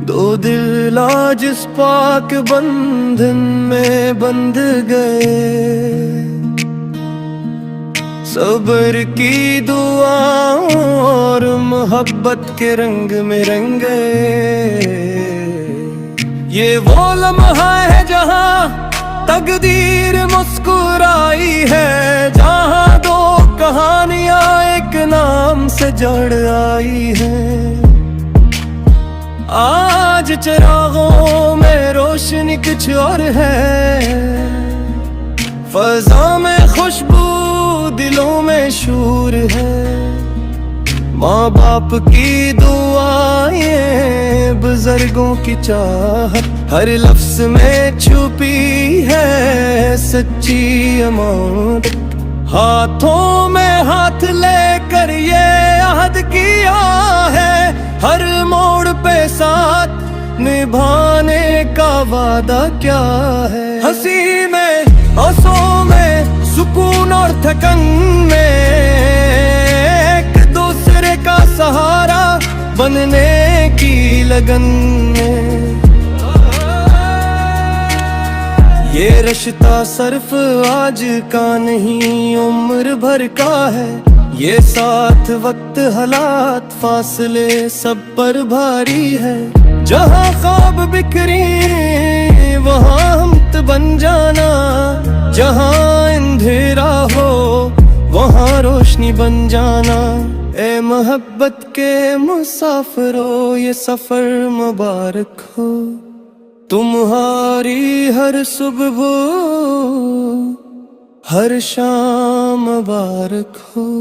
دو دل آج اس پاک بندھن میں بندھ گئے، صبر کی دعاؤں اور محبت کے رنگ میں رنگے۔ یہ وہ لمحہ ہے جہاں تقدیر مسکرائی ہے، جہاں دو کہانیاں ایک نام سے جڑ آئی ہیں۔ آج چراغوں میں روشنی کچھ اور ہے، فضا میں خوشبو دلوں میں شور ہے۔ ماں باپ کی دعائیں، بزرگوں کی چاہت، ہر لفظ میں چھپی ہے سچی امانت۔ ہاتھوں میں ہاتھ لے کر یہ عہد کیا ہے، ہر موڑ پہ ساتھ نبھانے کا وعدہ کیا ہے۔ ہنسی میں ہنسوں میں سکون اور تھکن میں، ایک دوسرے کا سہارا بننے کی لگن میں۔ یہ رشتہ صرف آج کا نہیں، عمر بھر کا ہے۔ یہ ساتھ وقت حالات فاصلے سب پر بھاری ہے۔ جہاں خواب بکھری وہاں ہمت بن جانا، جہاں اندھیرا ہو وہاں روشنی بن جانا۔ اے محبت کے مسافرو، یہ سفر مبارک ہو، تمہاری ہر صبح ہر شام مبارک ہو۔